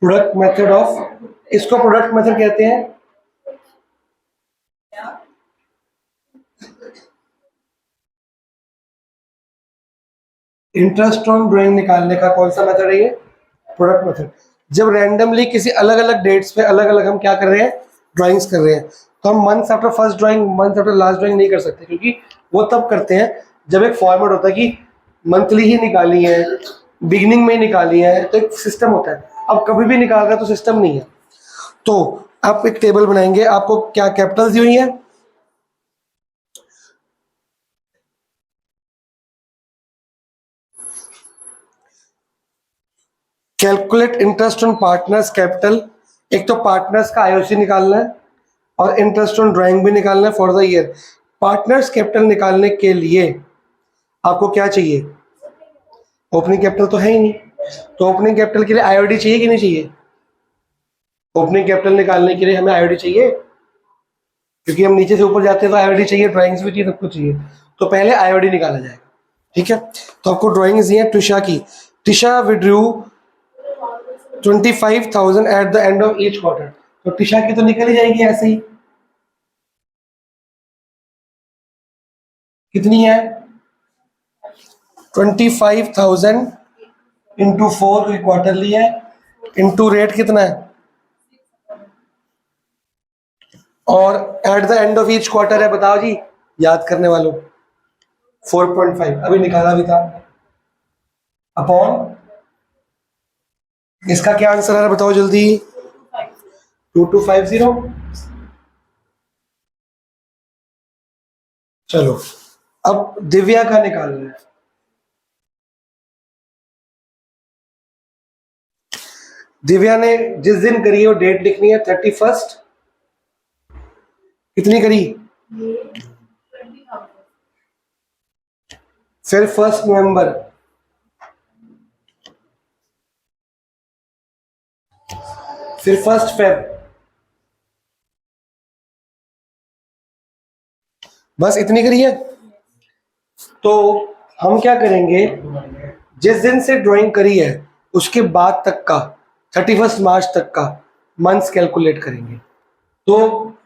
Product method of, इसको product method कहते हैं। इंटरेस्ट ऑन ड्राइंग निकालने का कौन सा मेथड है ये? Product method. जब रैंडमली किसी अलग अलग डेट्स पे अलग अलग हम क्या कर रहे हैं, ड्राइंग्स कर रहे हैं, तो हम months after first drawing, month after last drawing नहीं कर सकते, क्योंकि वो तब करते हैं जब एक फॉर्मेट होता है कि मंथली ही निकाली है, बिगिनिंग में ही निकाली है, तो एक सिस्टम होता है। अब कभी भी निकाल रहा है तो सिस्टम नहीं है। तो आप एक टेबल बनाएंगे, आपको क्या कैपिटल्स दी हुई है, calculate interest on partners capital. एक तो पार्टनर्स का आईओसी निकालना है और इंटरेस्ट ऑन ड्राइंग भी निकालना है for the year. Partners capital निकालने के लिए आपको क्या चाहिए? ओपनिंग कैपिटल तो है ही नहीं, तो ओपनिंग कैपिटल के लिए आईओडी चाहिए कि नहीं चाहिए? ओपनिंग कैपिटल निकालने के लिए हमें आईओडी चाहिए, क्योंकि हम नीचे से ऊपर जाते हैं तो आईओडी चाहिए, ड्राइंग्स भी चाहिए, सब कुछ चाहिए। तो पहले आईओडी निकाला जाएगा, ठीक है। तो आपको ड्राइंग्स दी है ट्रिशा की। Trisha withdrew 25,000 at the end of each quarter. तो ट्रिशा की तो निकल ही जाएगी ऐसे ही। कितनी है? 25,000 इंटू 4 क्वार्टरली है, इंटू रेट कितना है, और at the end of each quarter है, बताओ जी याद करने वालों। 4.5 अभी निकाला भी था, अपॉन इसका क्या आंसर आ रहा है बताओ जल्दी। 2250। चलो अब दिव्या का निकालना है। दिव्या ने जिस दिन करी है वो डेट लिखनी है, 31st। कितनी करी? फिर 1 नवंबर, फिर 1 फेब। बस इतनी करी है। तो हम क्या करेंगे, जिस दिन से ड्राइंग करी है उसके बाद तक का 31 मार्च तक का मंथ्स कैलकुलेट करेंगे। तो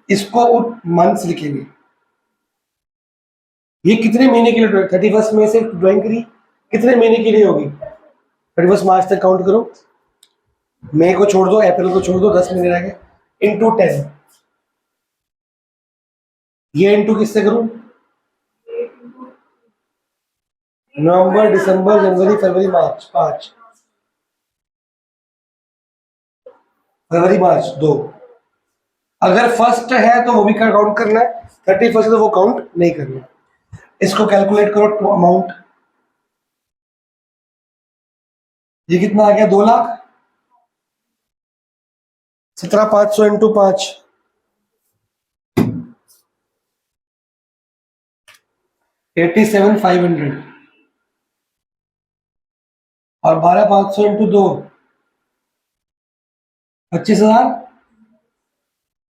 इसको मंथ्स लिखेंगे। ये कितने महीने के लिए ड्राइंग, 31 में से ड्राइंग करी, कितने महीने के लिए होगी? 31 मार्च तक काउंट करो, मई को छोड़ दो, अप्रैल को छोड़ दो, 10 महीने रह गए, इंटू 10। ये इंटू किससे करूं? नवंबर, दिसंबर, जनवरी, फरवरी, मार्च, 5 फरवरी, मार्च 2। अगर फर्स्ट है तो वो भी काउंट करना है, 31 तो वो काउंट नहीं करना। इसको कैलकुलेट करो टू अमाउंट। ये कितना आ गया? 2 लाख। 17,500 इंटू 5, 87,500, और 12,500 इंटू 2, 25,000।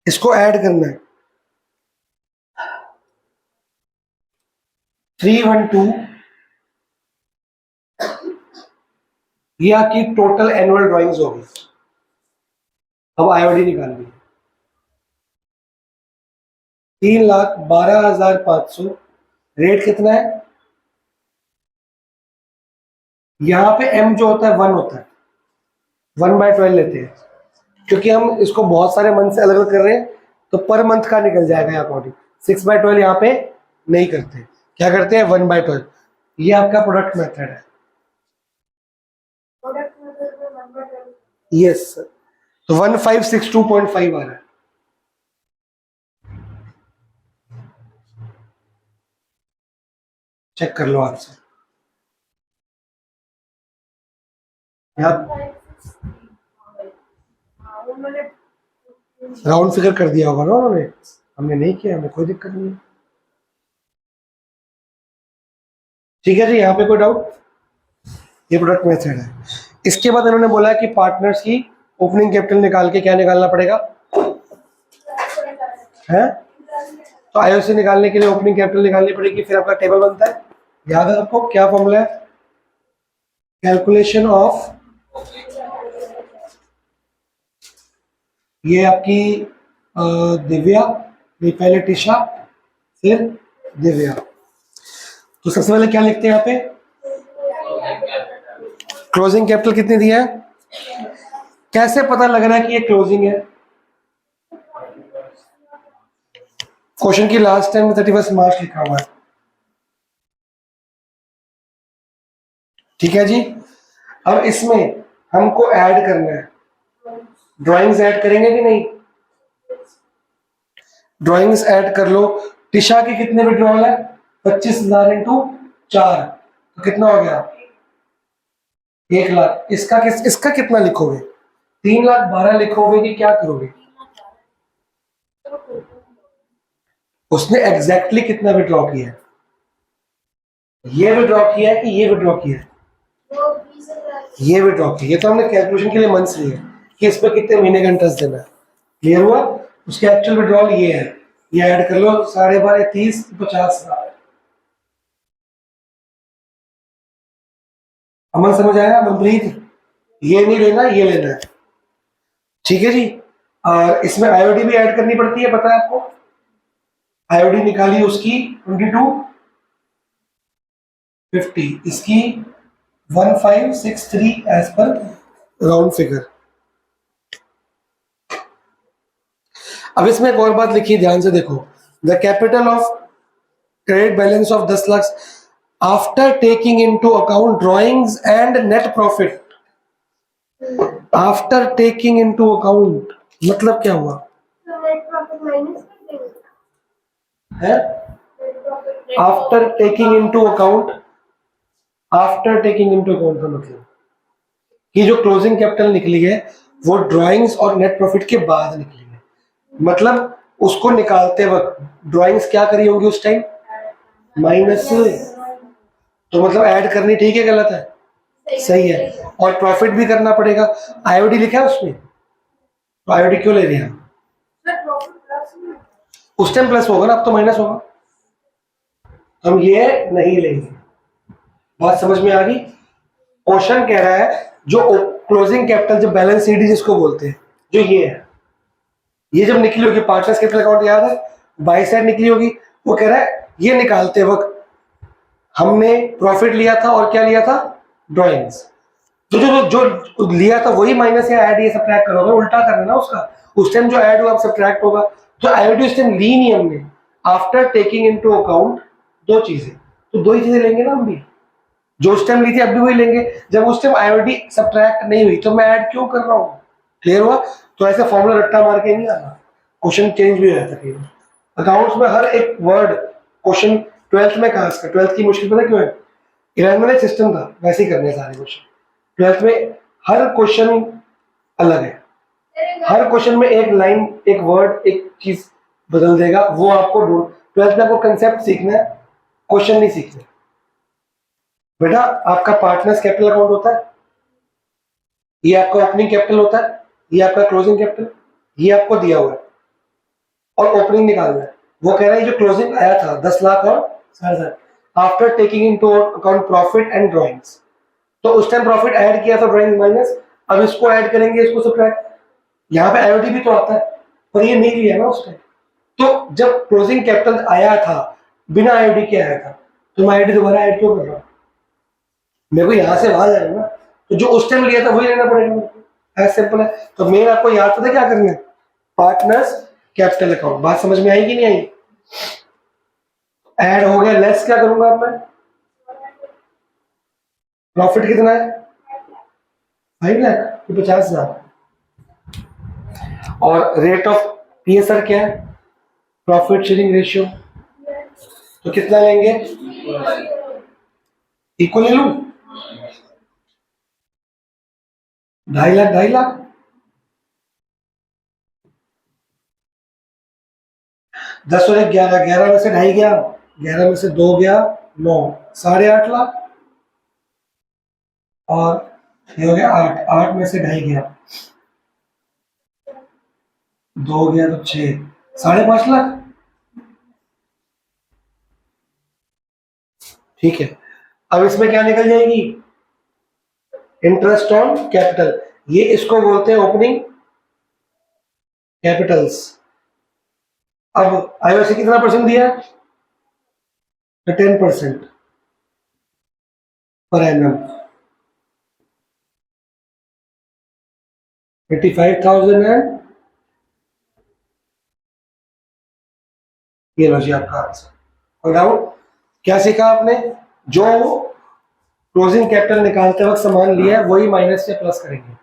इसको ऐड करना है, 312। ये आपकी टोटल एनुअल ड्राइंग्स होगी। अब आईओडी निकालनी है, 3,12,500। रेट कितना है? यहाँ पे m जो होता है 1 होता है, 1/12 लेते हैं, क्योंकि हम इसको बहुत सारे मंथ से अलग अलग कर रहे हैं, तो पर मंथ का निकल जाएगा अकॉर्डिंग। 6/12 यहाँ पे नहीं करते, क्या करते हैं? 1/12। ये आपका प्रोडक्ट मेथड है। Yes sir. तो 1562.5 आ रहा है। चेक कर लो आपसे। राउंड फिगर कर दिया होगा ना उन्होंने, हमने नहीं किया, हमें कोई दिक्कत नहीं। ठीक है जी, यहाँ पे कोई डाउट? ये प्रोडक्ट मेथड है। इसके बाद इन्होंने बोला कि पार्टनर्स की ओपनिंग कैपिटल निकाल के क्या निकालना पड़ेगा है? तो आईओसी निकालने के लिए ओपनिंग कैपिटल निकालनी पड़ेगी, फिर आपका टेबल बनता है। याद है आपको क्या फॉर्मूला है? कैलकुलेशन ऑफ ये आपकी दिव्या, ये पहले टिशा, फिर दिव्या। तो सबसे पहले क्या लिखते हैं यहाँ पे, क्लोजिंग कैपिटल कितनी दिया है, कैसे पता लग रहा है कि ये क्लोजिंग है, क्वेश्चन की लास्ट टाइम 31 मार्च लिखा हुआ है। ठीक है जी। अब इसमें हमको ऐड करना है, ड्राइंग्स ऐड करेंगे कि नहीं, ड्राइंग्स ऐड कर लो। टिशा की कितने विड्रॉल है, 25,000 इंटू 4, तो कितना हो गया 1,00,000। इसका कितना लिखोगे, 3,12,000 लिखोगे कि क्या करोगे, उसने एग्जैक्टली कितना विड्रॉ किया है, ये विड्रॉ किया है कि ये विड्रॉ किया है, ये विड्रॉ किया। ये तो हमने कैलकुलेशन के लिए मंथ्स लिए कि इस पर कितने महीने का इंटरेस्ट देना है, क्लियर हुआ। उसके एक्चुअल विड्रॉल ये है, ये ऐड कर लो, 12.5 30 50,000। अमन समझ आया, मनप्रीत, ये नहीं लेना, ये लेना है, ठीक है जी। और इसमें आईओडी भी ऐड करनी पड़ती है, पता है आपको, आईओडी निकाली उसकी 2250, इसकी 1563 एज पर राउंड फिगर। अब इसमें एक और बात लिखी, ध्यान से देखो, the capital of credit balance of 10 lakh after taking into account drawings and net profit. After taking into account मतलब क्या हुआ है, after taking into account, after taking into account का मतलब कि जो क्लोजिंग कैपिटल निकली है वो ड्राइंग्स और नेट प्रॉफिट के बाद निकली है, मतलब उसको निकालते वक्त ड्राइंग्स क्या करी होंगी उस टाइम, माइनस, तो मतलब ऐड करनी ठीक है गलत है, सही है, और प्रॉफिट भी करना पड़ेगा। आईओडी लिखा है उसमें, तो आईओडी क्यों ले रहे हैं, उस टाइम प्लस होगा ना, अब तो माइनस होगा, हम ये नहीं लेंगे। बात समझ में आ गई। क्वेश्चन कह रहा है जो क्लोजिंग कैपिटल, जो बैलेंस शीट जिसको बोलते हैं, जो ये है, ये जब निकली होगी पार्टनर्स कैपिटल अकाउंट, याद है बाई साइड निकली होगी, वो कह रहा है ये निकालते वक्त हमने प्रॉफिट लिया था और क्या लिया था, ड्राइंग्स, जो जो जो लिया था वही माइनस या ऐड, ये सब्ट्रैक्ट करोगे, उल्टा करना ना उसका, उस टाइम जो ऐड हुआ अब सब्ट्रैक्ट होगा। तो आईओडी उस टाइम ली नहीं हमने, आफ्टर टेकिंग इनटू अकाउंट दो चीजें, तो दो ही चीजें लेंगे ना हम भी, जो उस टाइम ली थी अब भी वही लेंगे। जब उस टाइम आईओडी सब्ट्रैक्ट नहीं हुई तो मैं ऐड क्यों कर रहा हूँ, क्लियर हुआ। तो ऐसे फॉर्मूला रट्टा मार के नहीं आना, क्वेश्चन चेंज भी हो जाता है अकाउंट्स में, हर एक वर्ड क्वेश्चन 12th में कहा, 12th की मुश्किल पता क्यों है, 11th में सिस्टम था वैसे ही करने सारे क्वेश्चन, 12th में हर क्वेश्चन अलग है, हर क्वेश्चन में एक लाइन, एक वर्ड, एक चीज बदल देगा, वो आपको 12th में आपको कंसेप्ट सीखना है, क्वेश्चन नहीं सीखना। बेटा आपका पार्टनर्स कैपिटल अकाउंट होता है, ये आपका ओपनिंग कैपिटल होता है, ये आपका क्लोजिंग कैपिटल, ये आपको दिया हुआ है और ओपनिंग निकालना है। वो कह रहा है जो क्लोजिंग आया था 10 लाख और 7,500, after taking into account profit and drawings, तो उस टाइम प्रॉफिट ऐड किया था, ड्राइंग माइनस, अब इसको ऐड करेंगे, इसको सब्ट्रैक्ट, यहाँ पे आईओडी भी तो आता है पर ये नहीं लिया ना उस टाइम। तो जब क्लोजिंग कैपिटल आया था बिना आईओडी के आया था, तो मैं आईओडी दोबारा ऐड क्यों कर रहा हूँ, मेरे को यहाँ से वहां जाना ना, तो जो उस टाइम लिया था वही लेना पड़ेगा, ऐसा सिंपल है। तो मेन आपको याद था क्या करना है, पार्टनर्स कैपिटल अकाउंट। बात समझ में आई कि नहीं आई, ऐड हो गया, लेस क्या करूंगा अब मैं, प्रॉफिट कितना है 5 लाख 50,000, और रेट ऑफ पीएसआर क्या है, प्रॉफिट शेयरिंग रेशियो, तो कितना लेंगे, इक्वल ले लूं, 2.5 लाख 2.5 लाख, 10 और 11, 11 में से 2.5 गया, 11 में से 2 गया 9, 8.5 लाख, और ये हो गया 8, 8 में से 2.5 गया, 2 गया तो 6, 5.5 लाख, ठीक है। अब इसमें क्या निकल जाएगी, इंटरेस्ट ऑन कैपिटल, ये इसको बोलते हैं ओपनिंग कैपिटल्स। अब आईओसी कितना परसेंट दिया है? 10% पर एनम। 85,000 है। ये लो जी आपका आंसर। और डाउट क्या सीखा आपने? जो क्लोजिंग कैपिटल निकालते वक्त सामान लिया है वही माइनस से प्लस करेंगे।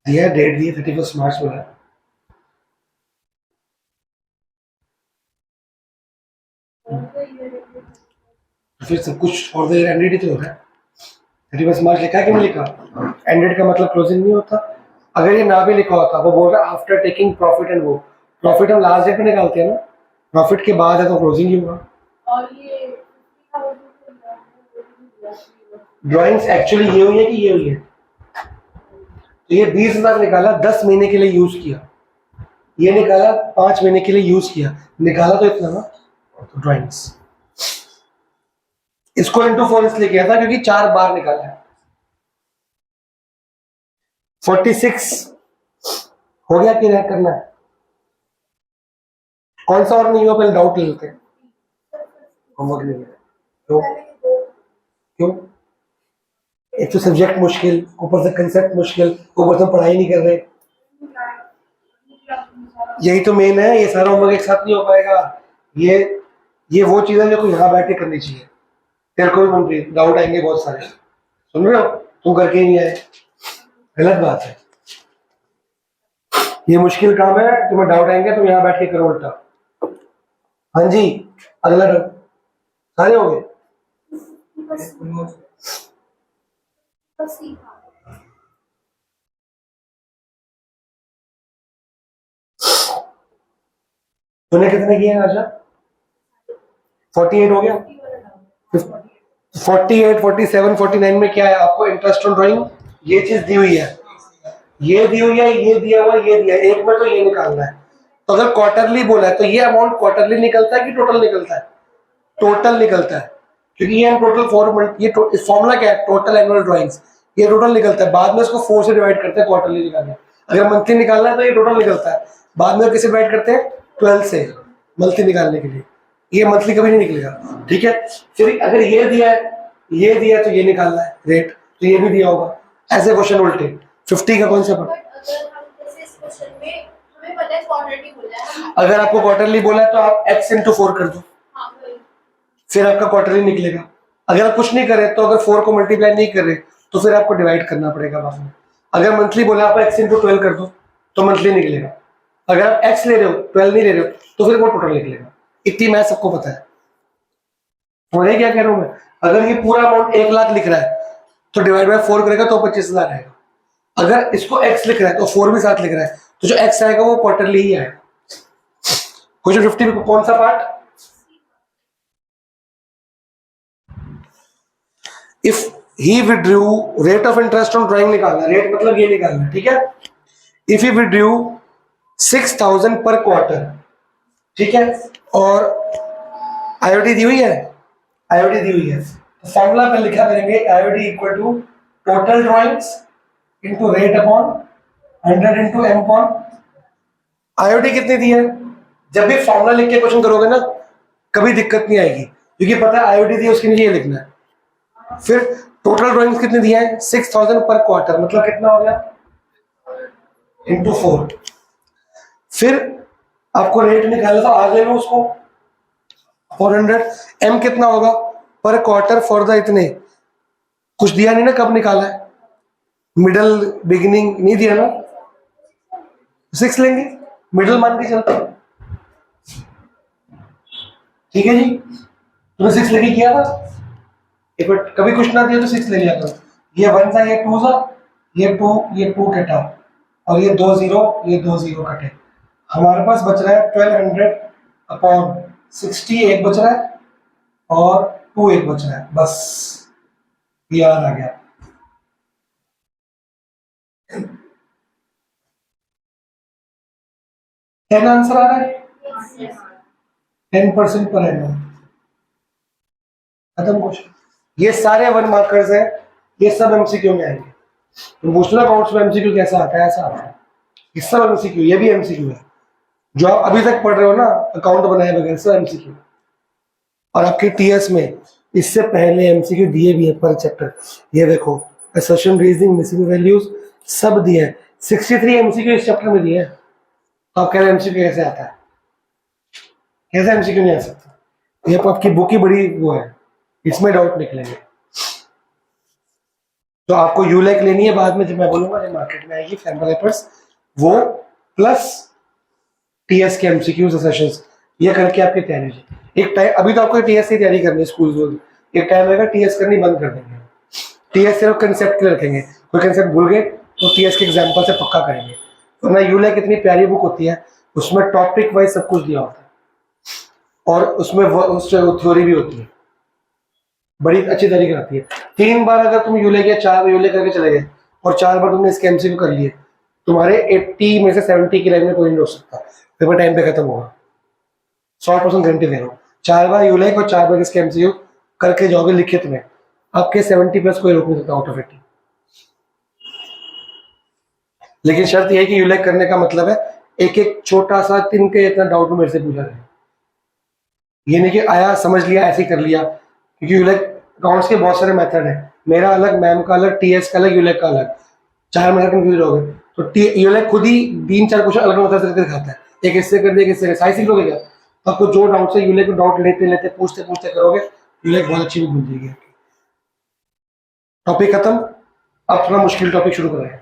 दिया डेट दी 31 मार्च बोला। फिर सब कुछ और एंडेड ही तो हो रहा है। 31 मार्च लिखा है कि नहीं लिखा? एंडेड का मतलब क्लोजिंग नहीं होता। अगर ये ना भी लिखा होता, वो बोल रहा है आफ्टर टेकिंग प्रॉफिट एंड वो प्रॉफिट हम लास्ट डेट में निकालते हैं ना, प्रॉफिट के बाद है तो क्लोजिंग ही होगा। और ये ड्राइंग्स एक्चुअली ये हुई है कि ये हुई है? तो ये 20,000 निकाला, 10 महीने के लिए यूज किया। ये निकाला 5 महीने के लिए यूज किया, निकाला तो इतना ना। तो ड्राइंग्स इसको इंटू 4 इसलिए किया था क्योंकि 4 बार निकाला है। 46 हो गया कि नहीं करना है? कौन सा और नहीं हुआ पहले डाउट ले लेते हैं। होमवर्क नहीं है क्यों? क्यों? एक तो सब्जेक्ट मुश्किल, ऊपर से कंसेप्ट मुश्किल, ऊपर से पढ़ाई नहीं कर रहे। यही तो मेन है, ये सारा होमवर्क एक साथ नहीं हो पाएगा। ये वो चीजें जो यहाँ बैठ के करनी चाहिए। तेरे को भी मंत्री डाउट आएंगे बहुत सारे, सुन रहे हो? तुम करके ही नहीं आए, गलत बात है। ये मुश्किल काम है, तुम्हें डाउट आएंगे तुम यहाँ बैठ के करो उल्टा। हाँ जी, अगला डाउट सारे हो गए। तूने कितने किए आशा? 48 हो गया। 48, 47, 49 में क्या है आपको? इंटरेस्ट ऑन ड्राइंग ये चीज दी हुई है, ये दी हुई है, ये दिया हुआ, ये दिया। एक में तो ये निकालना है। तो अगर क्वार्टरली बोला है तो ये अमाउंट क्वार्टरली निकलता है कि टोटल निकलता है? टोटल निकलता है, क्योंकि ये टोटल ये फॉर्मूला क्या है? Total annual drawings. ये टोटल निकलता है, बाद में इसको 4 से डिवाइड करते हैं क्वार्टरली निकालने। अगर मंथली निकालना है तो ये टोटल निकलता है, बाद में किसे डिवाइड करते हैं? 12 से मंथली निकालने के लिए। ये मंथली कभी नहीं निकलेगा, ठीक है। फिर अगर ये दिया है, ये दिया है तो ये निकालना है रेट, तो ये भी दिया होगा। ऐसे क्वेश्चन उल्टे। 50 का कौन सा पढ़? अगर आपको क्वार्टरली बोला है तो आप x इंटू 4 कर दो, फिर आपका क्वार्टरली निकलेगा। अगर आप कुछ नहीं करे तो अगर 4 को मल्टीप्लाई नहीं कर रहे तो फिर आपको डिवाइड करना पड़ेगा बाद में। अगर मंथली बोला आप x इंटू 12 कर दो तो मंथली निकलेगा। अगर आप x ले रहे हो 12 नहीं ले रहे हो तो फिर वो टोटल निकलेगा। इतनी मैथ सबको पता है। और क्या कह रहा हूं मैं? अगर ये पूरा अमाउंट 1 लाख लिख रहा है तो डिवाइड बाय 4 करेगा तो 25,000 आएगा। अगर इसको x लिख रहा है तो 4 भी साथ लिख रहा है, तो जो x आएगा वो क्वार्टरली ही आएगा। क्वेश्चन 50 में कौन सा part? If he withdrew rate of interest on drawing निकालना, रेट मतलब ये निकालना, ठीक है। इफ ही विड्रू 6,000 पर क्वार्टर, ठीक है, और आईओडी दी हुई है, आईओडी दी हुई है, तो फॉर्मूला पे लिखा करेंगे IOD equal to total drawings into rate upon 100 into m upon IOD कितनी दी है। जब भी फॉर्मूला लिख के क्वेश्चन करोगे ना कभी दिक्कत नहीं आएगी, क्योंकि पता है आईओडी दी है उसके नीचे ये लिखना है। फिर टोटल ड्राइंग्स कितनी दी है? 6,000 पर क्वार्टर, मतलब कितना हो गया? इंटू 4। फिर आपको रेट निकालना था, आज ले लो उसको 400। m कितना होगा पर क्वार्टर फॉर द इतने? कुछ दिया नहीं ना, कब निकाला है? मिडल बिगिनिंग नहीं दिया ना, 6 लेंगे, मिडल मान के चलते हैं, ठीक है जी। तुमने 6 लेके किया था एक बार, कभी कुछ ना दिया तो 6 ले लिया करो। ये 1 था, ये 2 था, ये 2, ये 2 कटा, और ये 2 0, ये 2 0 कटे। हमारे पास बच रहा है 1200 अपॉन 60, एक बच रहा है, और 2 एक बच रहा है, बस ये आ गया। टेन आंसर आ रहा है, 10% पर एनम। खत्म क्वेश्चन। ये सारे 1 मार्कर्स हैं, ये सब एमसीक्यू में आएंगे। तुम पूछ लो अकाउंट्स में एमसीक्यू कैसा आता है, ऐसा आता है। ये सब एमसीक्यू, ये भी एमसीक्यू है। जो आप अभी तक पढ़ रहे हो ना अकाउंट बनाए बगैर, सब एमसीक्यू। और आपके टीएस में इससे पहले एमसीक्यू दिए भी है पर चैप्टर। ये देखो असर्शन, रीजनिंग, मिसिंग वैल्यूज सब दिए हैं। 63 एमसीक्यू इस चैप्टर में दिए हैं। तो आप कह रहे हैं एमसीक्यू कैसे आता है? कैसे एमसीक्यू नहीं आ सकता? ये तो आपकी बुक ही बड़ी वो है, इसमें डाउट निकलेंगे। तो आपको यूलेक लेनी है बाद में, जब मैं बोलूंगा जब मार्केट में आएगी सैंपल पेपर्स, वो प्लस टीएस के एमसीक्यूज सेशंस, ये करके आपकी तैयारी हो। एक टाइम अभी तो आपको टीएस की तैयारी करनी है स्कूल में, एक टाइम आएगा टीएस करनी बंद कर देंगे। टीएस सिर्फ कंसेप्ट के लिए रखेंगे, कोई कंसेप्ट भूल गए तो टीएस के एग्जाम्पल से पक्का करेंगे। तो ना यूलेक इतनी प्यारी बुक होती है, उसमें टॉपिक वाइज सब कुछ दिया होता है और उसमें थ्योरी भी होती है, बड़ी अच्छी तरीके आती है। 3 बार अगर तुम यूलेक या 4 बार यूलेक करके चले गए और 4 बार तुमने इसके एमसीक्यू कर लिए, तुम्हारे 80 में से 70 की लाइन में कोई नहीं हो सकता, पेपर टाइम पे खत्म होगा। 100% गारंटी दे रहा हूँ। 4 बार यूलेक और 4 बार इसके एमसीक्यू करके जाओगे लिखित में, आपके 70+ कोई रोक नहीं सकता आउट ऑफ 80। लेकिन शर्त यह है कि यूलेक करने का मतलब है एक एक छोटा सा तिनके इतना डाउट मेरे से पूछा जाए। ये नहीं कि आया समझ लिया ऐसे ही कर लिया, क्योंकि यूलेक अकाउंट्स के बहुत सारे मेथड है। मेरा अलग, मैम का अलग, टीएस का अलग, यूलेक का अलग। 4 मेथड कंफ्यूज हो गए तो यूलेक खुद ही 3-4 क्वेश्चन अलग मेथड से दिखाता है। एक इससे कर दिया, इससे साइंस सीख लोगे क्या? तो आपको जो डाउट है यूलेक में डाउट लेते लेते पूछते पूछते करोगे, यूलेक बहुत अच्छी बुक बन जाएगी। टॉपिक खत्म, अब थोड़ा मुश्किल टॉपिक शुरू करें।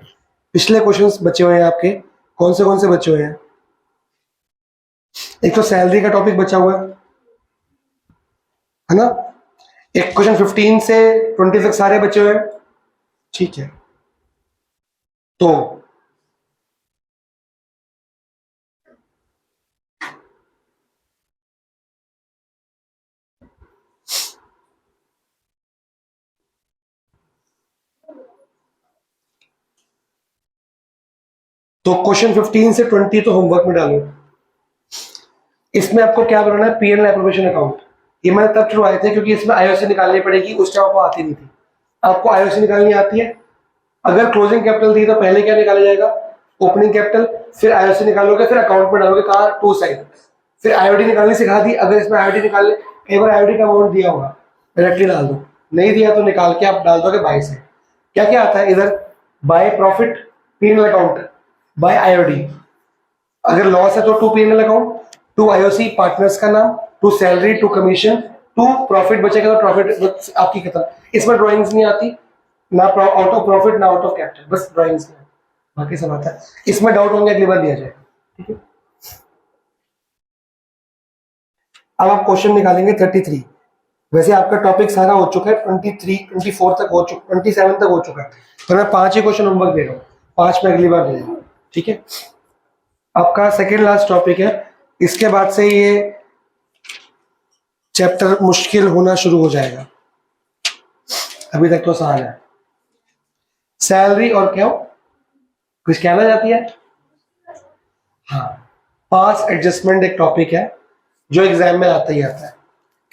पिछले क्वेश्चंस बचे हुए हैं आपके, कौन से बचे हुए हैं? एक तो सैलरी का टॉपिक बचा हुआ है ना। एक क्वेश्चन 15 से 20 तक सारे बचे हुए हैं, ठीक है। तो क्वेश्चन 15 से 20 तो होमवर्क में डालो। इसमें आपको क्या बनाना है? PL appropriation account. ये मैंने तब शुरू आए थे क्योंकि इसमें आईओसी निकालनी पड़ेगी, उस टाइम आपको आती नहीं थी। आपको आईओसी निकालनी आती है। अगर क्लोजिंग कैपिटल दी तो पहले क्या निकाला जाएगा? ओपनिंग कैपिटल, फिर आईओसी निकालोगे, फिर अकाउंट में डालोगे कहा टू साइड। फिर आईओडी निकालनी सिखा दी। अगर इसमें आईओडी निकालने, कई बार आईओडी का अमाउंट दिया होगा, डायरेक्टली डाल दो, नहीं दिया तो निकाल के आप डाल दोगे बाय से। क्या क्या आता है इधर? By profit, PNL account, by IOD. अगर लॉस है तो to PNL account, to IOC partners का नाम, to salary, to commission, to profit बचेगा तो प्रॉफिट आपकी खत्म। इसमें ड्राइंग्स नहीं आती ना, आउट ऑफ प्रॉफिट ना आउट ऑफ कैपिटल, बस ड्राइंग्स में, बाकी सब आता है। इसमें डाउट होंगे अगली बार दिया जाएगा, ठीक है। अब आप क्वेश्चन निकालेंगे 33। वैसे आपका टॉपिक सारा हो चुका है, 23 24 तक हो चुका, 27 तक हो चुका है, तो मैं 5 ही क्वेश्चन होमवर्क दे रहा हूँ, 5 में अगली बार दे दूंगा, ठीक है। आपका सेकेंड लास्ट टॉपिक है, इसके बाद से ये चैप्टर मुश्किल होना शुरू हो जाएगा। अभी तक तो आसान है। सैलरी और क्यों कुछ कहना चाहती है? हाँ, पास एडजस्टमेंट एक टॉपिक है जो एग्जाम में आता ही आता है।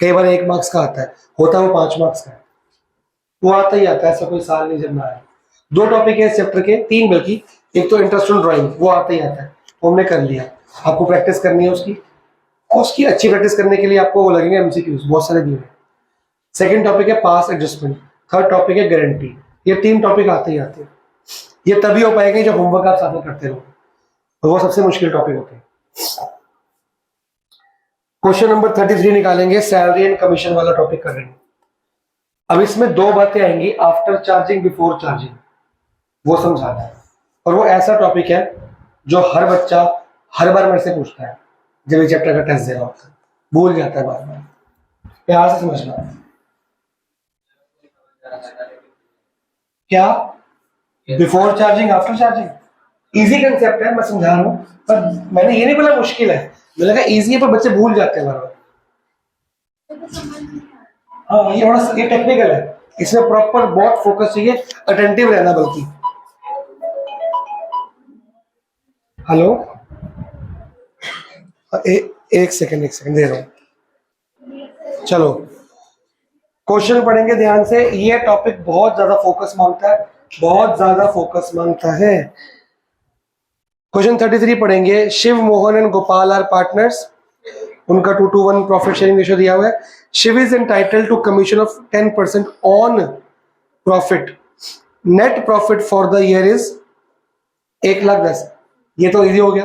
कई बार 1 मार्क्स का आता है, होता है वो 5 मार्क्स का है, वो आता ही आता है, ऐसा कोई साल नहीं जब ना आए। 2 टॉपिक है इस चैप्टर के, 3 बल्कि। एक तो इंटरेस्ट ऑन ड्राइंग, वो आता ही आता है, वो हमने कर लिया। आपको प्रैक्टिस करनी है उसकी, और उसकी अच्छी प्रैक्टिस करने के लिए आपको वो लगेंगे एमसीक्यूज, बहुत सारे दिए हैं। सेकंड टॉपिक है पास एडजस्टमेंट, थर्ड टॉपिक है गारंटी। ये 3 टॉपिक आते ही आते हैं। ये तभी हो पाएंगे जब होमवर्क आप साथ में करते रहो, तो वो सबसे मुश्किल टॉपिक होते हैं। क्वेश्चन नंबर 33 निकालेंगे, सैलरी एंड कमीशन वाला टॉपिक कर रहे हैं। अब इसमें 2 बातें आएंगी, आफ्टर चार्जिंग, बिफोर चार्जिंग, वो समझाना है। और वो ऐसा टॉपिक है जो हर बच्चा हर बार मेरे से पूछता है जब ये चैप्टर का टेस्ट दे रहा होता है, भूल जाता है बार बार। प्यार से समझना। क्या before charging, after charging? Easy concept है, मैं समझा रहा हूं, पर मैंने ये नहीं बोला मुश्किल है, मुझे लगा इजी है, पर बच्चे भूल जाते हैं बार बार। हाँ, ये थोड़ा ये टेक्निकल है, इसमें प्रॉपर बहुत फोकस चाहिए, अटेंटिव रहना। बल्कि हेलो, एक सेकंड दे रहा हूँ। चलो, क्वेश्चन पढ़ेंगे ध्यान से, ये टॉपिक बहुत ज्यादा फोकस मांगता है, बहुत ज्यादा फोकस मांगता है। क्वेश्चन 33 पढ़ेंगे। Shiv, Mohan and Gopal are partners, उनका 2:1 प्रॉफिट शेयरिंग रेशियो दिया हुआ है। Shiv is entitled to commission of 10% on profit, net profit for the year is 1,10,000। ये तो इजी हो गया।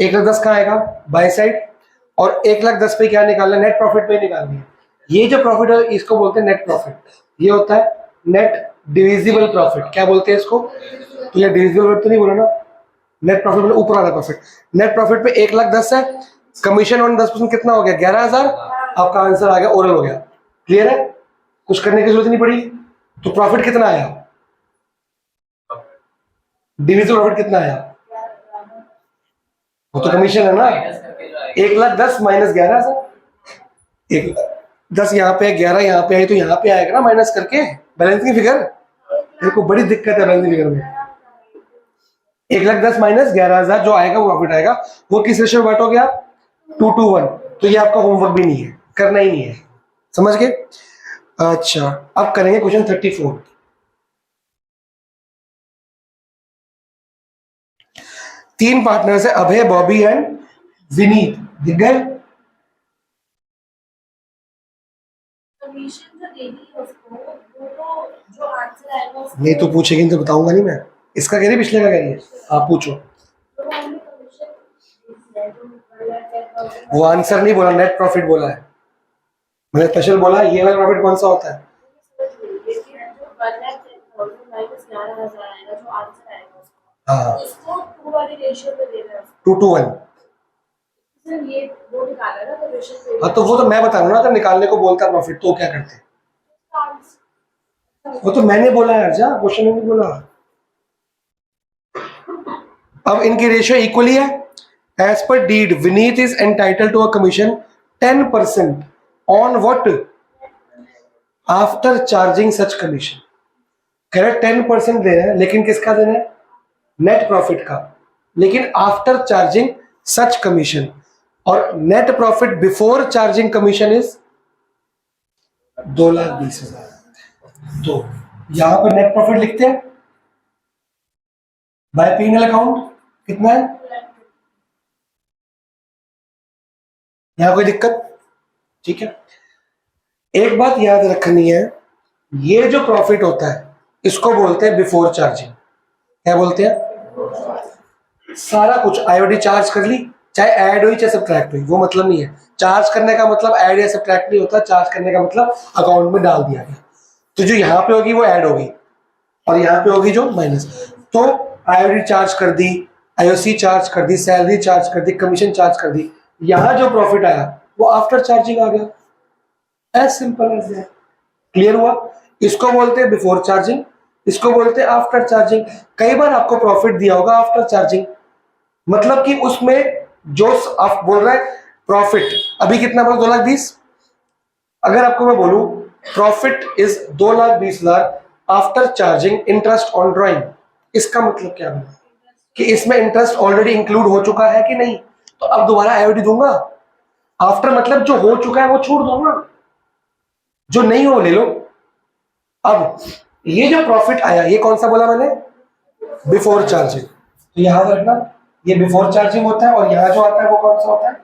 1,10,000 कहाँ आएगा? By side. और 1,10,000 पे क्या निकालना है? नेट प्रॉफिट पे निकालनी है। ये जो प्रॉफिट है इसको बोलते हैं नेट प्रॉफिट। ये होता है नेट डिविजिबल प्रॉफिट। क्या बोलते हैं इसको? तो ये डिविजिबल तो नहीं बोला ना, नेट प्रॉफिट मतलब ऊपर वाला प्रॉफिट। नेट प्रॉफिट पे 1,10,000 है, कमीशन ऑन 10% कितना हो गया? 11,000। आपका आंसर आ गया, ओरल हो गया। क्लियर है? कुछ करने की जरूरत नहीं पड़ी। तो प्रॉफिट कितना आया? डिविजिबल प्रॉफिट कितना आया? वो तो कमीशन है ना। 1,10,000 माइनस 11,000। 1,10,000 यहाँ पे है, 11 यहाँ पे है, तो यहाँ पे आएगा ना माइनस करके। बैलेंसिंग फिगर मेरे को बड़ी दिक्कत है बैलेंसिंग फिगर में। 1,10,000 माइनस 11,000 जो आएगा वो प्रॉफिट आएगा। वो किस रेशियो में बांटोगे आप? 2:1। तो ये आपका होमवर्क भी नहीं है, करना ही नहीं है। समझ गए? अच्छा, अब करेंगे क्वेश्चन 34। तीन पार्टनर्स है, अभय, बॉबी एंड विनीत। दिख गए? नहीं तो पूछेगी तो बताऊंगा नहीं मैं। इसका कह रही, पिछले का कह रही है? आप पूछो। वो आंसर नहीं बोला, नेट प्रॉफिट बोला है। मैंने स्पेशल बोला ये वाला प्रॉफिट कौन सा होता है? हाँ, 2:1। हाँ तो वो तो मैं बता रहा हूँ ना, अगर निकालने को बोलता प्रॉफिट तो क्या करते? वो तो मैंने बोला है अर्जा, क्वेश्चन नहीं बोला। अब इनकी रेशियो इक्वली है। As per deed Vineet is entitled to a commission 10% on what? After charging such commission. कह रहे 10% दे रहे हैं, लेकिन किसका देना है? नेट प्रॉफिट का। लेकिन आफ्टर चार्जिंग सच कमीशन, और net profit before charging commission is 2,20,000। तो यहां पर नेट प्रॉफिट लिखते हैं बाय P&L अकाउंट। कितना है? यहां कोई दिक्कत? ठीक है। एक बात याद रखनी है, ये जो प्रॉफिट होता है इसको बोलते हैं बिफोर चार्जिंग। क्या बोलते हैं? सारा कुछ आईओडी चार्ज कर ली, चाहे ऐड हुई चाहे सब्ट्रैक्ट हुई, वो मतलब नहीं है। चार्ज करने का मतलब ऐड या सब्ट्रैक्ट नहीं होता। चार्ज करने का मतलब अकाउंट में डाल दिया गया। तो जो यहाँ पे होगी वो ऐड होगी, और यहाँ पे होगी जो माइनस। तो आईओडी चार्ज कर दी, आईओसी चार्ज कर दी, सैलरी चार्ज कर दी, कमीशन चार्ज कर दी। यहाँ जो प्रॉफिट आया वो आफ्टर चार्जिंग आ गया। As simple as that. Clear हुआ? इसको बोलते हैं बिफोर चार्जिंग, इसको बोलते हैं आफ्टर चार्जिंग। कई बार आपको प्रॉफिट दिया होगा आफ्टर चार्जिंग, मतलब कि उसमें जो आप बोल रहे हैं प्रॉफिट अभी कितना बोल? 2,20,000। अगर आपको मैं बोलूं profit is 2,20,000 after charging interest on drawing, इसका मतलब क्या है? कि इसमें इंटरेस्ट ऑलरेडी इंक्लूड हो चुका है कि नहीं? तो अब दोबारा आईओडी दूंगा? आफ्टर मतलब जो हो चुका है वो छोड़ दूंगा, जो नहीं हो ले लो। अब ये जो प्रॉफिट आया ये कौन सा बोला मैंने? Before charging. तो यहां रखना, ये बिफोर चार्जिंग होता है, और यहां जो आता है वो कौन सा होता है?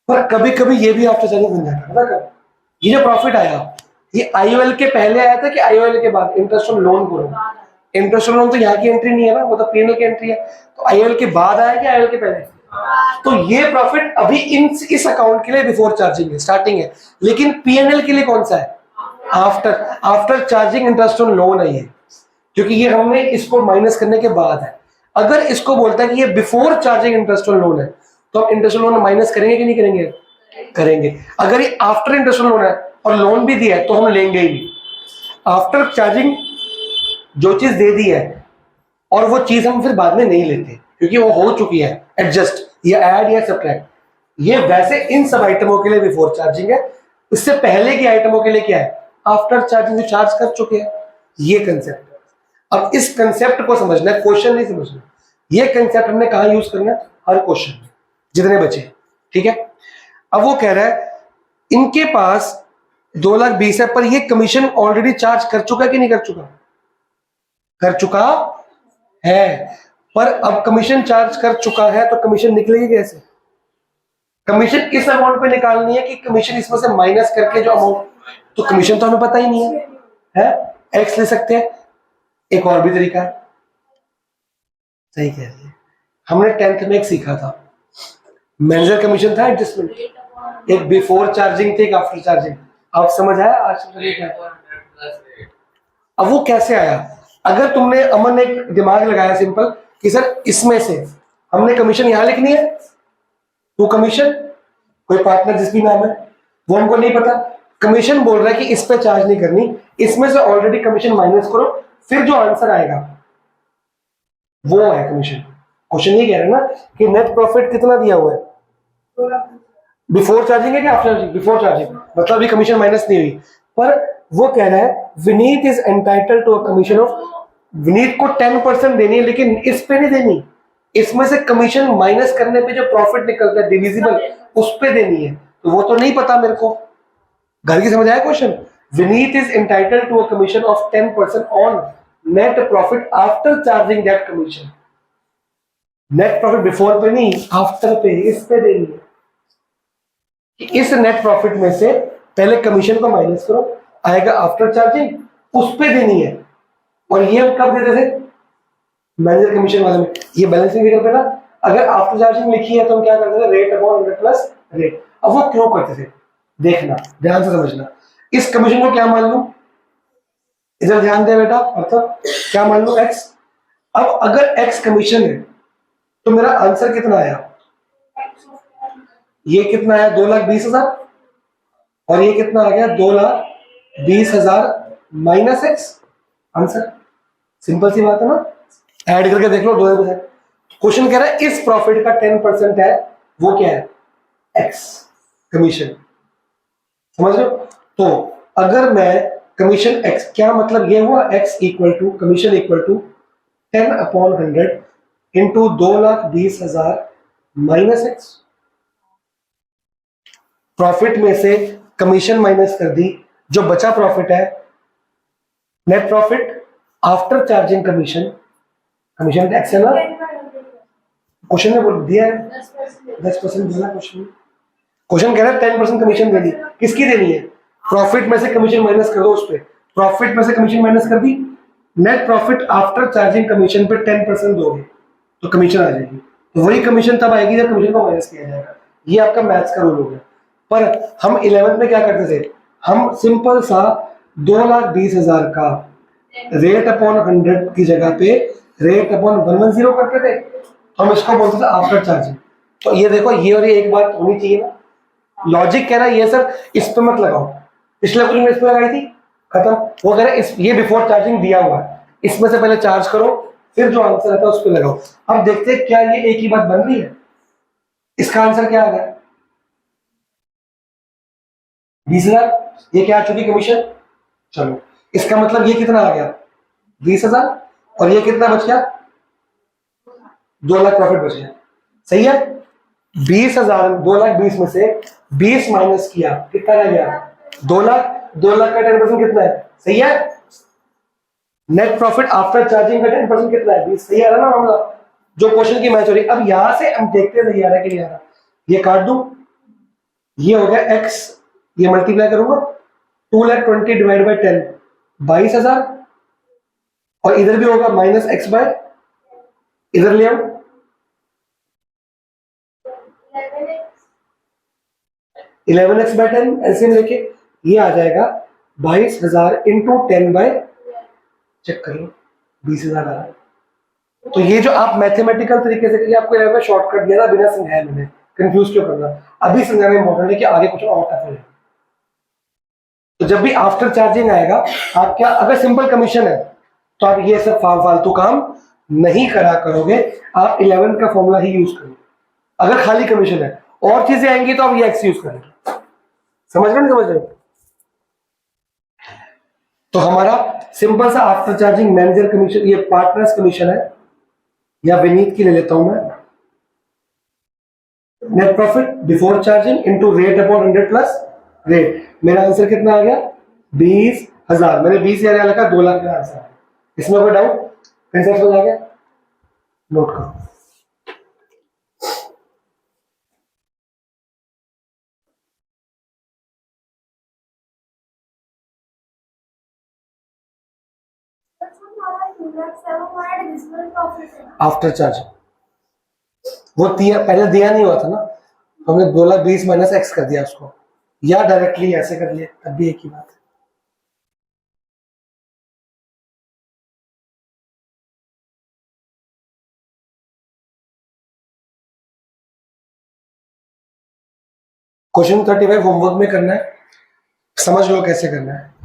पर कभी कभी ये भी आफ्टर चार्जिंग बन जाता है। ये जो प्रॉफिट आया ये आईओएल के पहले आया था कि आईओएल के बाद? इंटरेस्ट ऑन लोन बोलो। इंटरेस्ट ऑन लोन तो यहाँ की एंट्री नहीं है ना, वो तो P&L की एंट्री है। तो आईओएल के बाद आया कि आईओएल के पहले? तो ये प्रॉफिट अभी इस अकाउंट के लिए बिफोर चार्जिंग है, स्टार्टिंग है। लेकिन P&L के लिए कौन सा है? After charging interest on loan है ये, क्योंकि ये हमने इसको माइनस करने के बाद है। अगर इसको बोलता है कि ये before charging interest on loan है, तो हम इंटरेस्ट ऑन लोन माइनस करेंगे कि नहीं करेंगे? करेंगे। अगर ये आफ्टर इंटरेस्ट ऑन लोन है और लोन भी दिया है तो हम लेंगे ही नहीं। आफ्टर चार्जिंग जो चीज दे दी है और वो चीज हम फिर बाद में नहीं लेते, क्योंकि वो हो चुकी है एडजस्ट या ऐड या सब्ट्रैक्ट। ये वैसे इन सब आइटमों के लिए बिफोर चार्जिंग है, इससे पहले की आइटमों के लिए क्या है? आफ्टर चार्जिंग, चार्ज कर चुके हैं। ये कंसेप्ट है। अब इस कंसेप्ट को समझना है, क्वेश्चन नहीं समझना। ये कंसेप्ट हमने कहां यूज करना है? हर क्वेश्चन में जितने बचे। ठीक है। अब वो कह रहा है इनके पास 2,20,000 है, पर ये कमीशन ऑलरेडी चार्ज कर चुका है कि नहीं कर चुका? कर चुका है। पर अब कमीशन चार्ज कर चुका है तो कमीशन निकलेगी कैसे? कमीशन किस अमाउंट पे निकालनी है कि कमीशन इसमें से माइनस करके जो अमाउंट, तो कमीशन तो हमें पता ही नहीं है एक्स ले सकते हैं। एक और भी तरीका है, सही कह रही है, हमने 10th में एक सीखा था, मैनेजर कमीशन था एडजस्टमेंट, एक बिफोर चार्जिंग थी, एक आफ्टर चार्जिंग। आप समझ आया आज क्या? अब वो कैसे आया? अगर तुमने, अमन ने एक दिमाग लगाया सिंपल कि सर इसमें से हमने कमीशन यहां लिखनी है, तो कमीशन कोई पार्टनर जिस भी नाम है वो हमको नहीं पता, कमीशन बोल रहा है कि इस पे चार्ज नहीं करनी, इसमें से ऑलरेडी कमीशन माइनस करो, फिर जो आंसर आएगा वो है कमीशन। क्वेश्चन ये कह रहे हैं ना कि नेट प्रॉफिट कितना दिया हुआ है, बिफोर चार्जिंग है कि आफ्टर चार्जिंग? बिफोर चार्जिंग, मतलब अभी कमीशन माइनस नहीं हुई। पर वो कह रहा है Vineet is entitled to a commission of, Vineet को 10% देनी है, लेकिन इस पे नहीं देनी, इसमें से कमीशन माइनस करने पे जो प्रॉफिट निकलता है डिविजिबल, उस पे देनी है। तो वो तो नहीं पता मेरे को। घर की समझ आया question? Vineet is entitled to a commission of 10% on net profit after charging that commission. Net profit before पे नहीं, आफ्टर पे, इस पे देनी है। इस नेट प्रॉफिट में से पहले कमीशन को माइनस करो, आएगा आफ्टर चार्जिंग, उस पे देनी है। और ये हम कब देते थे? मैनेजर कमीशन वाले में। ये बैलेंसिंग फिगर पे ना, अगर आफ्टर चार्जिंग लिखी है तो हम क्या करते थे? Rate upon 100 plus rate. अब वो क्यों करते थे, देखना, ध्यान से समझना। इस कमीशन को क्या मान लूं, इधर ध्यान दे बेटा, मतलब क्या मान लूं? एक्स। अब अगर एक्स कमीशन है तो मेरा आंसर कितना आया? ये कितना आया? 2,20,000। और ये कितना आ गया? 2,20,000 माइनस एक्स। आंसर सिंपल सी बात है ना, ऐड करके देख लो 2,000। क्वेश्चन कह रहा है इस प्रॉफिट का 10% है, वो क्या है? X commission. समझ रहे हो? तो अगर मैं कमीशन एक्स, क्या मतलब ये हुआ? X equal to commission equal to 10/100 into 2,20,000 minus X. Profit में से कमीशन माइनस कर दी, जो बचा प्रॉफिट है net profit after charging commission, commission tax है ना, क्वेश्चन में बोल दिया है 10% देना। क्वेश्चन कह रहा है 10% कमीशन देनी, किसकी देनी है? प्रॉफिट में से कमीशन माइनस कर दो, उस पे प्रॉफिट में से कमीशन माइनस कर दी, net profit after charging commission पे 10% दोगे तो कमीशन आ जाएगी। तो वही कमीशन तब आएगी जब कमीशन को माइनस किया जाएगा। ये आपका मैथ्स का रूल हो गया। पर हम 11th में क्या करते थे? हम सिंपल सा 2,20,000 का रेट अपॉन 100 की जगह पे रेट अपॉन 110 करते थे, हम इसको बोलते थे आफ्टर चार्जिंग। तो ये देखो, ये और ये एक बात होनी चाहिए ना। लॉजिक कह रहा है ये सर इस पे मत लगाओ, पिछले क्वेश्चन में इस पे लगाई थी, खत्म। वो कह रहा है ये बिफोर चार्जिंग दिया हुआ है, इसमें से पहले चार्ज करो, फिर जो आंसर आता है उस पे लगाओ। अब देखते हैं क्या ये एक ही बात बन रही है। इसका आंसर क्या आ गया? 20,000। ये क्या आ चुकी कमीशन? चलो, इसका मतलब ये कितना आ गया? 20,000। और ये कितना बच गया? 2,00,000 प्रॉफिट बच गया। सही है? 20,000, 2,20,000 में से 20 माइनस किया, कितना रह गया? 2,00,000। 2,00,000 का 10% कितना है? सही है? नेट प्रॉफिट आफ्टर चार्जिंग का 10% कितना है? 20। सही आ रहा ना मामला? जो क्वेश्चन की मैच हो रही। अब यहां से हम देखते नहीं आ रहा कि नहीं आ रहा। ये काट दूं, ये हो गया एक्स, ये मल्टीप्लाई करूंगा 2,20,000 डिवाइड बाई 10, 22,000। और इधर भी होगा माइनस एक्स बाय, इधर ले आओ 11x बाय 10 एलसीएम लेके, ये आ जाएगा 22,000 इंटू 10 बाय, चेक कर लो 20,000 आ रहा है। तो ये जो आप मैथमेटिकल तरीके से, आपको यहाँ शॉर्टकट दिया था बिना समझाए, मैंने कंफ्यूज क्यों करना, अभी समझाना इंपॉर्टेंट है कि आगे कुछ और टफ है। तो जब भी आफ्टर चार्जिंग आएगा, आप क्या, अगर सिंपल कमीशन है तो आप ये सब फालतू काम नहीं करा करोगे, आप 11 का फॉर्मूला ही यूज करोगे। अगर खाली कमीशन है, और चीजें आएंगी तो आप ये एक्स यूज करेंगे। समझ रहे, नहीं समझ रहे? तो हमारा सिंपल सा आफ्टर चार्जिंग मैनेजर कमीशन, ये पार्टनर्स कमीशन है, या विनीत की ले लेता हूं मैं। Net profit before charging into rate upon 100 plus rate. मेरा आंसर कितना आ गया 20,000, मैंने 20,000 लिखा, 2 लाख का आंसर है। इसमें कोई डाउट? फिर से समझ आ गया? नोट करो। आफ्टर चार्ज वो दिया, पहले दिया नहीं हुआ था ना, तो हमने 2,20,000 माइनस एक्स कर दिया उसको, या डायरेक्टली ऐसे कर लिया, तब भी एक ही बात है। क्वेश्चन 35 होमवर्क में करना है, समझ लो कैसे करना है।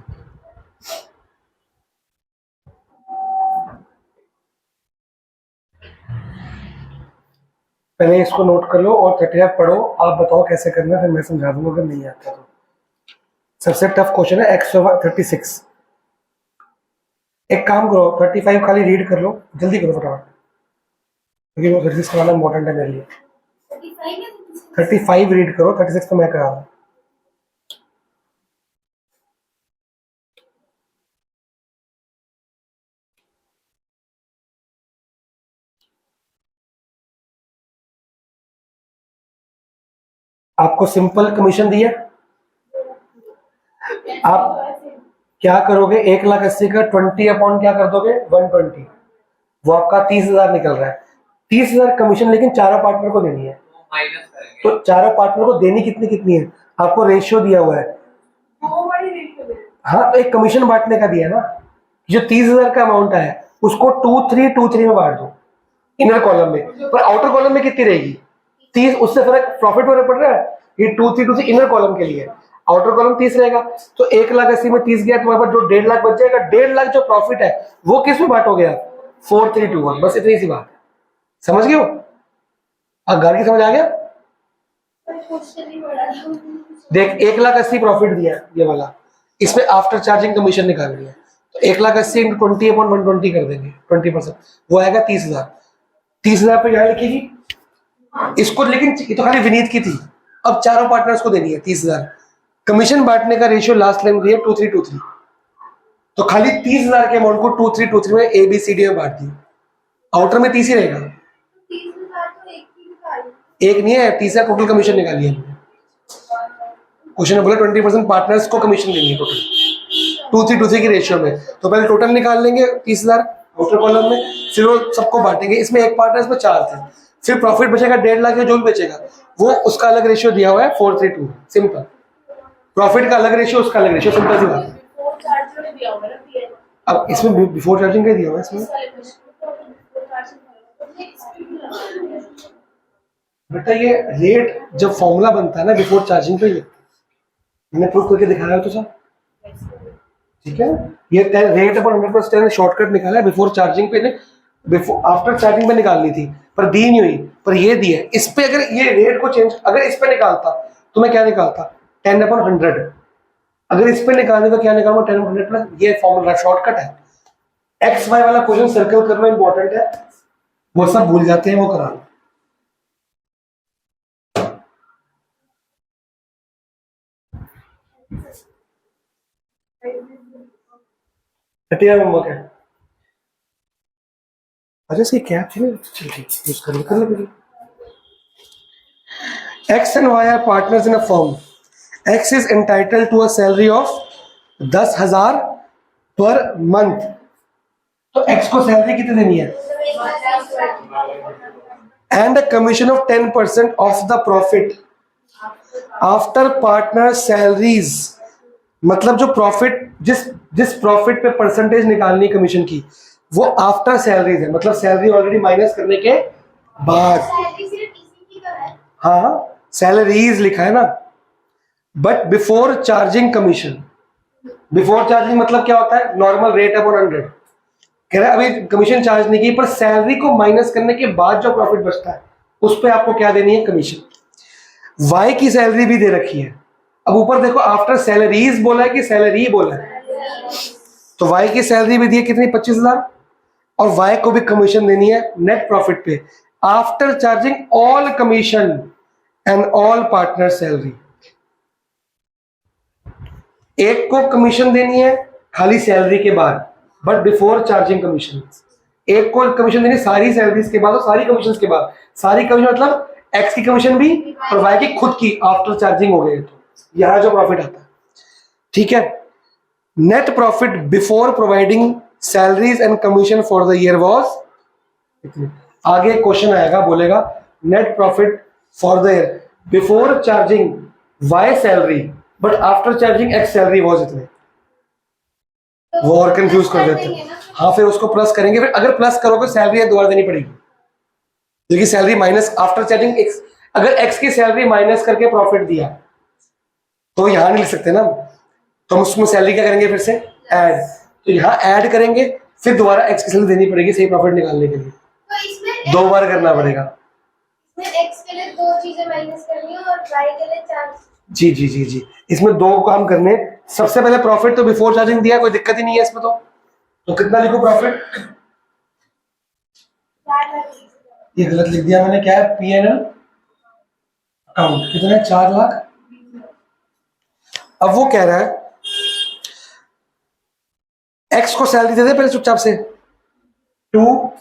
पहले इसको नोट कर लो और 35 पढ़ो, आप बताओ कैसे करना है, फिर मैं समझा दूंगा अगर नहीं आता तो। सबसे टफ क्वेश्चन है एक्स 36। एक काम करो 35 खाली रीड कर लो, जल्दी करो फटाफट, क्योंकि वो 36 कराना इंपॉर्टेंट है मेरे लिए। 35 रीड करो, 36 तो मैं करा रहा हूँ। आपको सिंपल कमीशन दिया, आप क्या करोगे, 1,80,000 का 20 अपॉन क्या कर दोगे 120, वो आपका 30,000 निकल रहा है। 30,000 कमीशन लेकिन चारों पार्टनर को देनी है, तो चारों पार्टनर को देनी कितनी कितनी है, आपको रेशियो दिया हुआ है। हाँ, तो एक कमीशन बांटने का दिया ना, जो 30,000 का अमाउंट है उसको 2,3,2,3 में बांट दो इनर कॉलम में, पर आउटर कॉलम में कितनी रहेगी 30, उससे फर्क प्रॉफिट में पड़ रहा है। ये 2,3,2,3 इनर कॉलम के लिए, आउटर कॉलम 30 रहेगा, तो 1,80,000 में 30 गया, तुम्हारे पास जो 1,50,000 बच जाएगा, 1,50,000 जो प्रॉफिट है वो किस में बांटोगे आप, 4,3,2,1, बस इतनी सी बात है। समझ गए हो? अब गाड़ी की समझ आ गया? देख 1,80,000 प्रॉफिट दिया ये वाला, इसमें आफ्टर चार्जिंग कमीशन निकाल लिया, तो 1,80,000 इंटू 20/120 कर देंगे 20%, वो आएगा 30,000। 30,000 पे यहाँ लिखेगी इसको, लेकिन ये तो खाली विनीत की थी, अब चारों पार्टनर्स को देनी है 30,000। कमीशन बांटने का रेशियो लास्ट लाइन दिया 2,3,2,3, तो खाली 30,000 के अमाउंट को 2,3,2,3 में ABCD में बांट दी, आउटर में 30 ही रहेगा, एक नहीं है 30,000 टोटल कमीशन निकाली है। क्वेश्चन में बोला 20% पार्टनर्स को कमीशन देनी है टोटल 2,3,2,3 की रेशियो में, तो पहले टोटल निकाल लेंगे 30,000 आउटर कॉलम में, फिर वो सबको बांटेंगे, इसमें एक पार्टनर्स में 4 थे, फिर प्रॉफिट बचेगा 1,50,000 का, जो भी बचेगा वो उसका अलग रेशियो दिया हुआ है 4,3,2, सिंपल। प्रॉफिट का अलग रेशियो, उसका अलग रेशियो, सिंपल सी बात है। अब इसमें बिफोर चार्जिंग का दिया हुआ है इसमें, बेटा ये रेट जब फॉर्मूला बनता है ना बिफोर चार्जिंग पे, मैंने प्रूफ करके दिखाया तो सर, ठीक है। ये रेट अपन 100% शॉर्टकट निकाला है, बिफोर चार्जिंग पे ने, बिफोर आफ्टर चार्जिंग पे निकालनी थी पर दी नहीं हुई, पर ये दी है। इस पे अगर ये रेट को चेंज, अगर इस पे निकालता तो मैं क्या निकालता 10/100, अगर इस पे निकालने तो क्या निकालूंगा 10/100 प्लस, ये फॉर्मूला शॉर्टकट है। एक्स वाई वाला क्वेश्चन सर्कल करना इंपॉर्टेंट है, वो सब भूल जाते हैं, वो करा होमवर्क है। अच्छा सही क्या यूज कर ले। X and Y are partners in a firm. X is entitled to a salary of 10,000 per month, तो X को सैलरी कितनी देनी है, and a commission of 10% of the profit after partner salaries, मतलब जो प्रॉफिट, जिस प्रॉफिट पे percentage निकालनी कमीशन की, वो आफ्टर सैलरीज है, मतलब सैलरी ऑलरेडी माइनस करने के बाद। हाँ सैलरीज लिखा है ना, but before charging commission, before charging मतलब क्या होता है, नॉर्मल रेट अपॉन 100, कह रहा है अभी कमीशन चार्ज नहीं की, पर सैलरी को माइनस करने के बाद जो प्रॉफिट बचता है उस पर आपको क्या देनी है कमीशन। वाई की सैलरी भी दे रखी है, अब ऊपर देखो आफ्टर सैलरीज बोला है कि सैलरी बोला है, तो वाई की सैलरी भी दी है कितनी 25,000, और वाई को भी कमीशन देनी है नेट प्रॉफिट पे after charging all commission and all partner salary. एक को कमीशन देनी है खाली सैलरी के बाद, बट बिफोर चार्जिंग कमीशन। एक को कमीशन देनी सारी सैलरीज के बाद और सारी कमीशन के बाद। सारी कमीशन मतलब एक्स की कमीशन भी और वाई की खुद की आफ्टर चार्जिंग हो गई, तो यहां जो प्रॉफिट आता है। ठीक है, net profit before providing salaries and commission for the year was. आगे क्वेश्चन आएगा, बोलेगा net profit for the year before charging Y salary but after charging X salary was इतने। वो और कंफ्यूज कर देते हैं। हाँ, फिर उसको प्लस करेंगे, फिर अगर प्लस करोगे सैलरी दोबारा देनी पड़ेगी, क्योंकि salary minus after charging x. अगर एक्स की सैलरी माइनस करके प्रॉफिट दिया तो यहां नहीं लिख सकते ना, तो हम उसमें सैलरी क्या करेंगे, फिर से ऐड। तो यहाँ ऐड करेंगे, फिर दोबारा एक्स की सैलरी देनी पड़ेगी सही प्रॉफिट निकालने के लिए, तो इसमें दो बार करना पड़ेगा। इसमें एक्स के लिए दो चीजें माइनस करनी है और वाई के लिए चार। जी जी जी जी, इसमें दो काम करने। सबसे पहले प्रॉफिट तो बिफोर चार्जिंग दिया, कोई दिक्कत ही नहीं है इसमें। तो कितना लिखो प्रॉफिट? ये गलत लिख दिया मैंने, क्या है, पीएनएल अकाउंट। कितना है? 4 लाख। अब वो कह रहा है एक्स को सैलरी दे दे पहले चुपचाप से, टू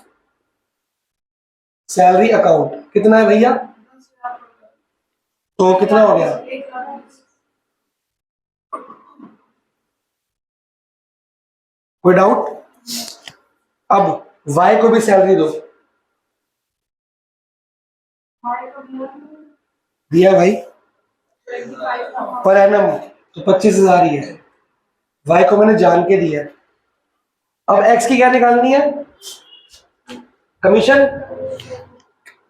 सैलरी अकाउंट। कितना है भैया? तो कितना हो गया? कोई डाउट? अब वाई को भी सैलरी दो। दिया भाई, पर एनम तो 25,000 ही है। वाई को मैंने जान के दिया। अब एक्स की क्या निकालनी है? कमीशन।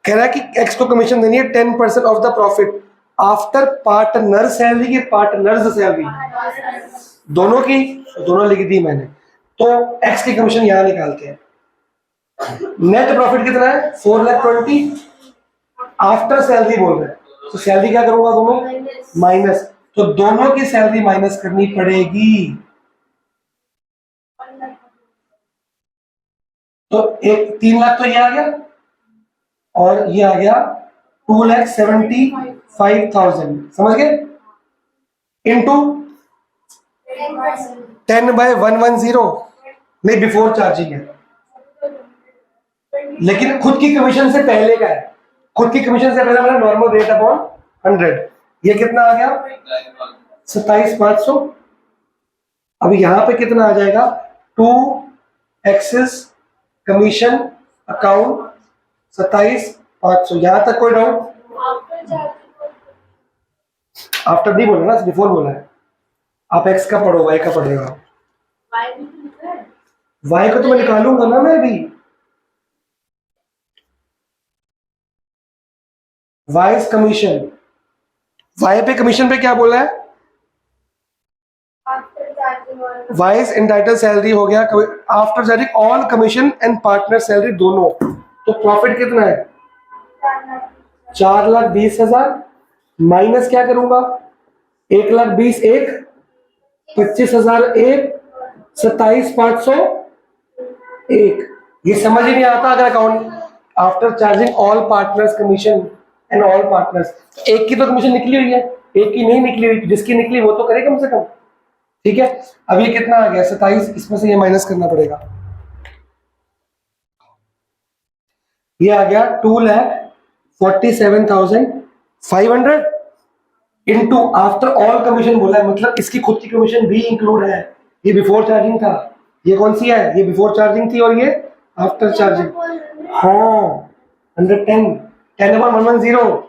कह रहा है कि एक्स को कमीशन देनी है 10% of the profit after partner salary की पार्टनर्स सैलरी दोनों की, दोनों लिख दी मैंने। तो एक्स की कमीशन यहां निकालते हैं। नेट प्रॉफिट कितना है? 4,20,000 आफ्टर सैलरी बोल रहे हैं, तो सैलरी क्या करूंगा? दोनों माइनस। तो दोनों की सैलरी माइनस करनी पड़ेगी। तो एक 3 लाख तो ये आ गया, और ये आ गया 2,75,000। समझ गए? इंटू 10/110, नहीं बिफोर चार्जिंग है, लेकिन खुद की कमीशन से पहले का है। खुद की कमीशन से पहले मेरा नॉर्मल रेट अपॉन 100। ये कितना आ गया? 27,500। अब यहां पे कितना आ जाएगा? 2 एक्सेस कमीशन अकाउंट 27,500। यहां तक कोई डाउट? आफ्टर नहीं बोला ना, बिफोर बोला है। आप एक्स का पढ़ो, वाई का पढ़ेगा। वाई को तो मैं निकालूंगा ना मैं भी। वाइस कमीशन, वाई पे कमीशन पे क्या बोला है? वाइस एंटाइटल सैलरी हो गया after charging all commission and partner salary दोनों। तो प्रॉफिट कितना है? 4,20,000 माइनस क्या करूंगा? 1,20,000 एक, 25,000 एक, 27,500 एक। ये समझ ही नहीं आता अगर account after charging all partners commission and all partners. एक की तो कमीशन निकली हुई है, एक की नहीं निकली हुई। जिसकी निकली वो तो करे कम से कम। ठीक है, अब ये कितना आ गया? 27। इसमें से ये माइनस करना पड़ेगा। ये आ गया 2,47,500 इंटू आफ्टर ऑल कमीशन बोला है, मतलब इसकी खुद की कमीशन भी इंक्लूड है। ये बिफोर चार्जिंग था, ये कौन सी है? ये बिफोर चार्जिंग थी और ये आफ्टर चार्जिंग। हाँ, 110, 10/110।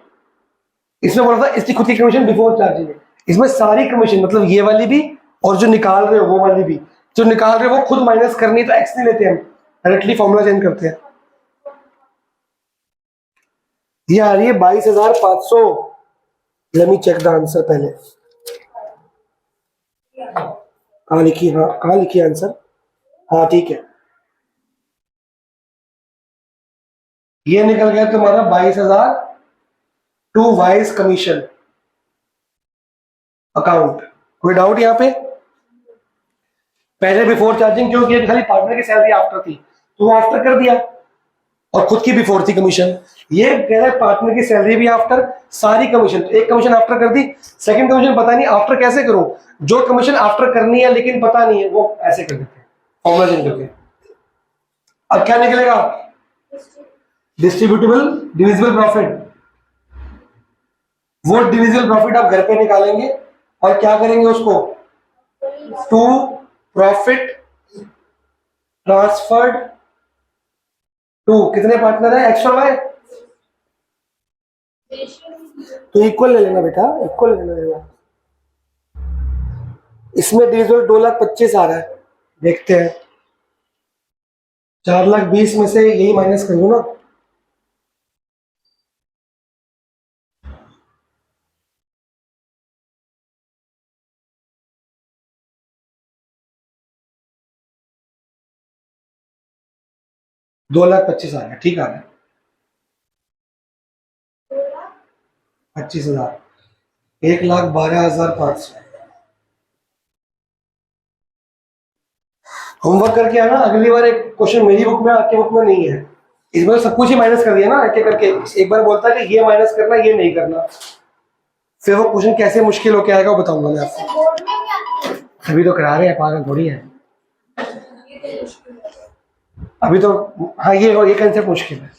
इसमें बोला था इसकी खुद की कमीशन बिफोर चार्जिंग है। इसमें सारी कमीशन मतलब ये वाली भी और जो निकाल रहे हो वो वाली भी, जो निकाल रहे हो वो खुद माइनस करनी, तो एक्स नहीं लेते हम, डायरेक्टली फॉर्मूला चेंज करते हैं। ये आ रही है 22,500। Let me check the answer पहले। कहाँ लिखी? हाँ, कहाँ लिखी आंसर? हाँ ठीक है, ये निकल गया तुम्हारा 22,000 टू वाइस कमीशन अकाउंट। कोई डाउट यहाँ पे? पहले बिफोर चार्जिंग क्यों किया? खाली पार्टनर की सैलरी आफ्टर थी, तो वो आफ्टर कर दिया। और खुद की भी 4 थी कमीशन। ये कह रहा है पार्टनर की सैलरी भी आफ्टर, सारी कमीशन। तो एक कमीशन आफ्टर कर दी, सेकंड कमीशन पता नहीं आफ्टर कैसे करूं। जो कमीशन आफ्टर करनी है लेकिन पता नहीं है, वो ऐसे कर देते हैं फॉर्मूला चेंज करके। अब क्या निकलेगा? Distributable divisible profit. वो डिविजिबल प्रॉफिट आप घर पे निकालेंगे और क्या करेंगे उसको, टू प्रॉफिट ट्रांसफर्ड टू कितने पार्टनर है, एक्स और वाई। तो इक्वल ले लेना बेटा, इक्वल ले लेना। इसमें डिविजिबल 2,25,000 आ रहा है, देखते हैं। 4,20,000 में से यही माइनस कर दो ना। दो 2,25,000 आ गया, ठीक आ रहा है। 25,000, 1,12,500। होमवर्क करके आना, अगली बार एक क्वेश्चन मेरी बुक में आपके बुक में नहीं है। इस बार सब कुछ ही माइनस कर दिया ना एक एक करके। एक बार बोलता है कि ये माइनस करना, ये नहीं करना, फिर वो क्वेश्चन कैसे मुश्किल होके आएगा वो बताऊंगा मैं आपको। बोर्ड में क्या? अभी तो करा रहे हैं, पागल थोड़ी है अभी तो। हाँ, ये कंसेप्ट मुश्किल है।